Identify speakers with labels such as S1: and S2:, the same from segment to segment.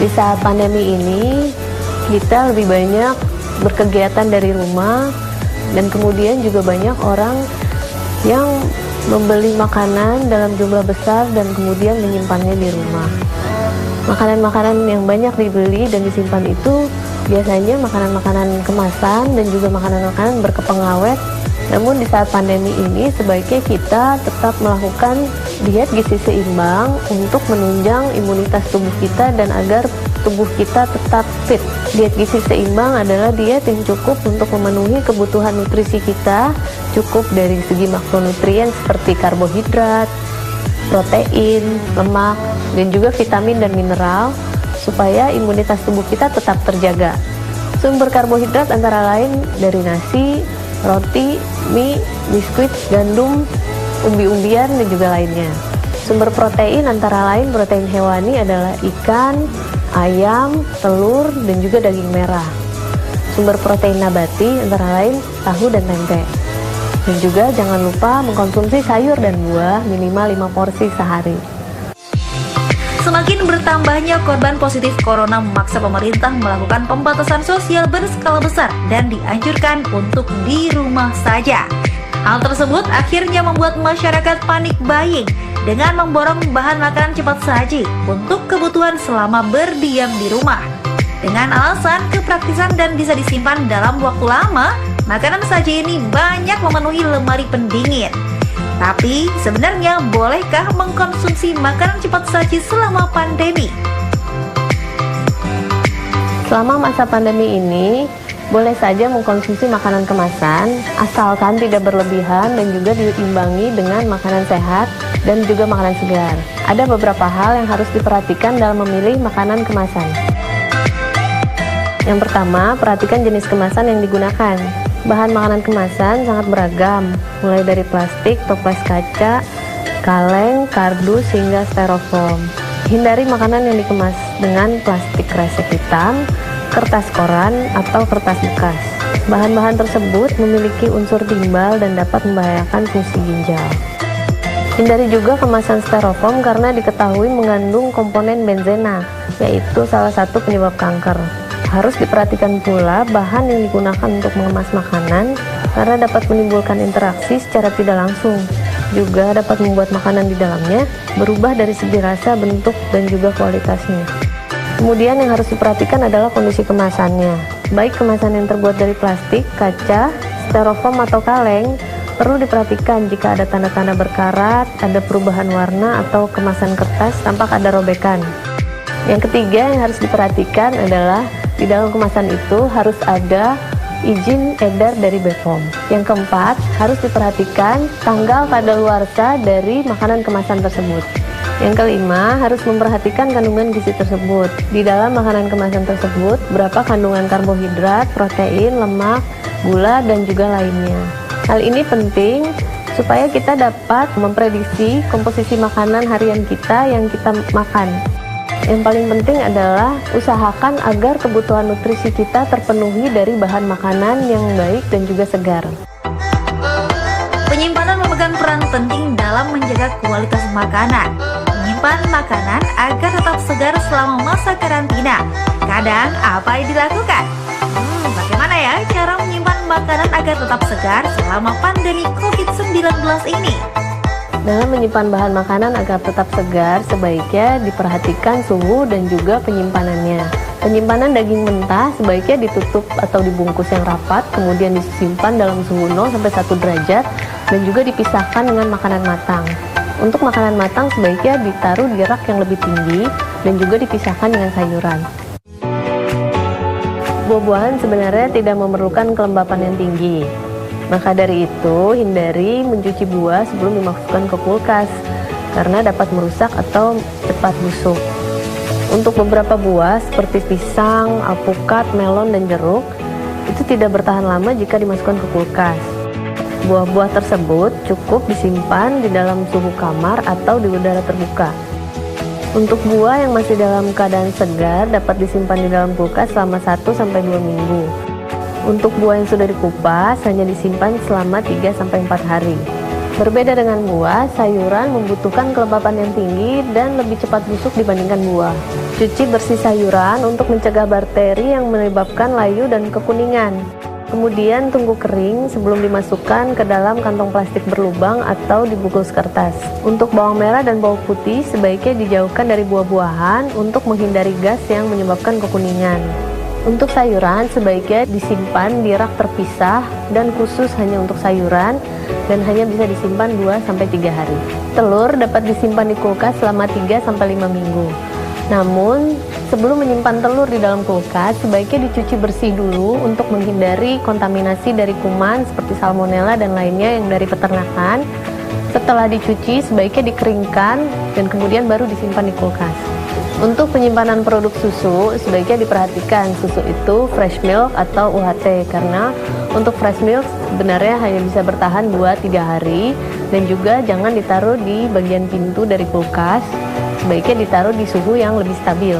S1: Di saat pandemi ini, kita lebih banyak berkegiatan dari rumah, dan kemudian juga banyak orang yang membeli makanan dalam jumlah besar dan kemudian menyimpannya di rumah. Makanan-makanan yang banyak dibeli dan disimpan itu biasanya makanan-makanan kemasan dan juga makanan-makanan berkepengawet. Namun di saat pandemi ini sebaiknya kita tetap melakukan diet gizi seimbang untuk menunjang imunitas tubuh kita dan agar tubuh kita tetap fit. Diet gizi seimbang adalah diet yang cukup untuk memenuhi kebutuhan nutrisi kita, cukup dari segi makronutrien seperti karbohidrat, protein, lemak, dan juga vitamin dan mineral supaya imunitas tubuh kita tetap terjaga. Sumber karbohidrat antara lain dari nasi, roti, mie, biskuit, gandum, umbi-umbian, dan juga lainnya. Sumber protein antara lain protein hewani adalah ikan, ayam, telur, dan juga daging merah. Sumber protein nabati antara lain tahu dan tempe. Dan juga jangan lupa mengkonsumsi sayur dan buah minimal 5 porsi sehari.
S2: Semakin bertambahnya korban positif corona memaksa pemerintah melakukan pembatasan sosial berskala besar dan dianjurkan untuk di rumah saja. Hal tersebut akhirnya membuat masyarakat panik buying dengan memborong bahan makanan cepat saji untuk kebutuhan selama berdiam di rumah. Dengan alasan kepraktisan dan bisa disimpan dalam waktu lama, makanan saji ini banyak memenuhi lemari pendingin. Tapi sebenarnya bolehkah mengkonsumsi makanan cepat saji selama pandemi?
S1: Selama masa pandemi ini, boleh saja mengkonsumsi makanan kemasan, asalkan tidak berlebihan dan juga diimbangi dengan makanan sehat dan juga makanan segar. Ada beberapa hal yang harus diperhatikan dalam memilih makanan kemasan. Yang pertama, perhatikan jenis kemasan yang digunakan. Bahan makanan kemasan sangat beragam, mulai dari plastik, toples kaca, kaleng, kardus, hingga styrofoam. Hindari makanan yang dikemas dengan plastik kresek hitam, kertas koran, atau kertas bekas. Bahan-bahan tersebut memiliki unsur timbal dan dapat membahayakan fungsi ginjal. Hindari juga kemasan styrofoam karena diketahui mengandung komponen benzena, yaitu salah satu penyebab kanker. Harus diperhatikan pula bahan yang digunakan untuk mengemas makanan karena dapat menimbulkan interaksi secara tidak langsung. Juga dapat membuat makanan di dalamnya berubah dari segi rasa, bentuk, dan juga kualitasnya. Kemudian yang harus diperhatikan adalah kondisi kemasannya. Baik kemasan yang terbuat dari plastik, kaca, styrofoam, atau kaleng, perlu diperhatikan jika ada tanda-tanda berkarat, ada perubahan warna, atau kemasan kertas tampak ada robekan. Yang ketiga yang harus diperhatikan adalah di dalam kemasan itu harus ada izin edar dari BPOM. Yang keempat, harus diperhatikan tanggal kadaluarsa dari makanan kemasan tersebut. Yang kelima, harus memperhatikan kandungan gizi tersebut. Di dalam makanan kemasan tersebut, berapa kandungan karbohidrat, protein, lemak, gula, dan juga lainnya. Hal ini penting supaya kita dapat memprediksi komposisi makanan harian kita yang kita makan. Yang paling penting adalah usahakan agar kebutuhan nutrisi kita terpenuhi dari bahan makanan yang baik dan juga segar.
S2: Penyimpanan memegang peran penting dalam menjaga kualitas makanan. Menyimpan makanan agar tetap segar selama masa karantina. Kadang apa yang dilakukan? Bagaimana ya cara menyimpan makanan agar tetap segar selama pandemi COVID-19 ini?
S1: Dalam menyimpan bahan makanan agar tetap segar, sebaiknya diperhatikan suhu dan juga penyimpanannya. Penyimpanan daging mentah sebaiknya ditutup atau dibungkus yang rapat, kemudian disimpan dalam suhu 0-1 derajat, dan juga dipisahkan dengan makanan matang. Untuk makanan matang sebaiknya ditaruh di rak yang lebih tinggi, dan juga dipisahkan dengan sayuran. Buah-buahan sebenarnya tidak memerlukan kelembapan yang tinggi. Maka dari itu, hindari mencuci buah sebelum dimasukkan ke kulkas, karena dapat merusak atau cepat busuk. Untuk beberapa buah seperti pisang, alpukat, melon, dan jeruk, itu tidak bertahan lama jika dimasukkan ke kulkas. Buah-buah tersebut cukup disimpan di dalam suhu kamar atau di udara terbuka. Untuk buah yang masih dalam keadaan segar, dapat disimpan di dalam kulkas selama 1-2 minggu. Untuk buah yang sudah dikupas, hanya disimpan selama 3-4 hari. Berbeda dengan buah, sayuran membutuhkan kelembapan yang tinggi dan lebih cepat busuk dibandingkan buah. Cuci bersih sayuran untuk mencegah bakteri yang menyebabkan layu dan kekuningan. Kemudian tunggu kering sebelum dimasukkan ke dalam kantong plastik berlubang atau dibungkus kertas. Untuk bawang merah dan bawang putih sebaiknya dijauhkan dari buah-buahan untuk menghindari gas yang menyebabkan kekuningan. Untuk sayuran sebaiknya disimpan di rak terpisah dan khusus hanya untuk sayuran dan hanya bisa disimpan 2-3 hari. Telur dapat disimpan di kulkas selama 3-5 minggu. Namun, sebelum menyimpan telur di dalam kulkas, sebaiknya dicuci bersih dulu untuk menghindari kontaminasi dari kuman seperti salmonella dan lainnya yang dari peternakan. Setelah dicuci, sebaiknya dikeringkan dan kemudian baru disimpan di kulkas. Untuk penyimpanan produk susu, sebaiknya diperhatikan susu itu fresh milk atau UHT, karena untuk fresh milk sebenarnya hanya bisa bertahan 2-3 hari dan juga jangan ditaruh di bagian pintu dari kulkas, sebaiknya ditaruh di suhu yang lebih stabil.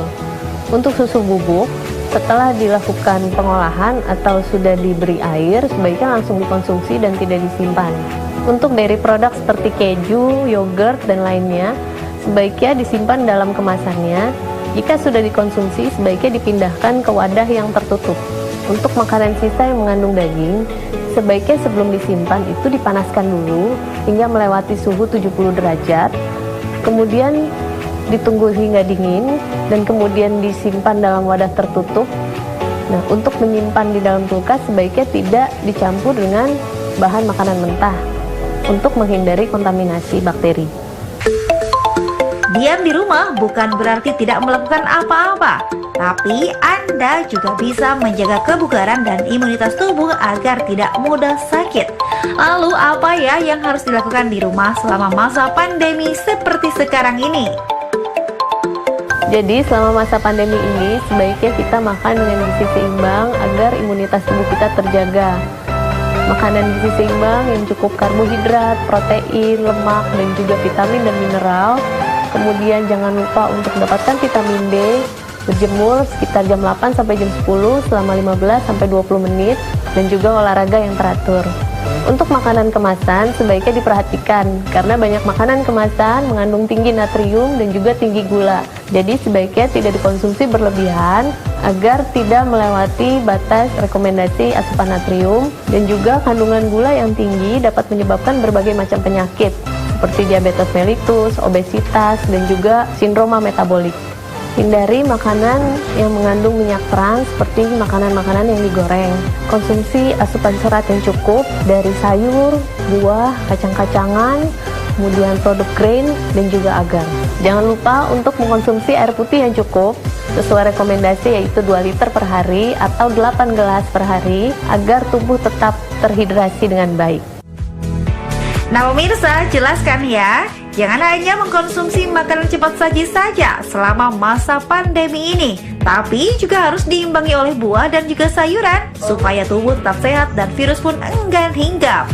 S1: Untuk susu bubuk, setelah dilakukan pengolahan atau sudah diberi air, sebaiknya langsung dikonsumsi dan tidak disimpan. Untuk dairy product seperti keju, yogurt, dan lainnya, sebaiknya disimpan dalam kemasannya. Jika sudah dikonsumsi, sebaiknya dipindahkan ke wadah yang tertutup. Untuk makanan sisa yang mengandung daging, sebaiknya sebelum disimpan itu dipanaskan dulu hingga melewati suhu 70 derajat. Kemudian ditunggu hingga dingin dan kemudian disimpan dalam wadah tertutup. Nah, untuk menyimpan di dalam kulkas sebaiknya tidak dicampur dengan bahan makanan mentah untuk menghindari kontaminasi bakteri.
S2: Diam di rumah bukan berarti tidak melakukan apa-apa, tapi Anda juga bisa menjaga kebugaran dan imunitas tubuh agar tidak mudah sakit. Lalu apa ya yang harus dilakukan di rumah selama masa pandemi seperti sekarang ini?
S1: Jadi selama masa pandemi ini sebaiknya kita makan dengan gizi seimbang agar imunitas tubuh kita terjaga. Makanan gizi seimbang yang cukup karbohidrat, protein, lemak, dan juga vitamin dan mineral. Kemudian jangan lupa untuk mendapatkan vitamin D, berjemur sekitar jam 8 sampai jam 10 selama 15 sampai 20 menit dan juga olahraga yang teratur. Untuk makanan kemasan sebaiknya diperhatikan karena banyak makanan kemasan mengandung tinggi natrium dan juga tinggi gula. Jadi sebaiknya tidak dikonsumsi berlebihan agar tidak melewati batas rekomendasi asupan natrium, dan juga kandungan gula yang tinggi dapat menyebabkan berbagai macam penyakit seperti diabetes mellitus, obesitas, dan juga sindroma metabolik. Hindari makanan yang mengandung minyak trans seperti makanan-makanan yang digoreng. Konsumsi asupan serat yang cukup dari sayur, buah, kacang-kacangan, kemudian produk grain, dan juga agar. Jangan lupa untuk mengkonsumsi air putih yang cukup sesuai rekomendasi, yaitu 2 liter per hari atau 8 gelas per hari agar tubuh tetap terhidrasi dengan baik.
S2: Nah pemirsa, jelaskan ya, jangan hanya mengkonsumsi makanan cepat saji saja selama masa pandemi ini, tapi juga harus diimbangi oleh buah dan juga sayuran supaya tubuh tetap sehat dan virus pun enggan hinggap.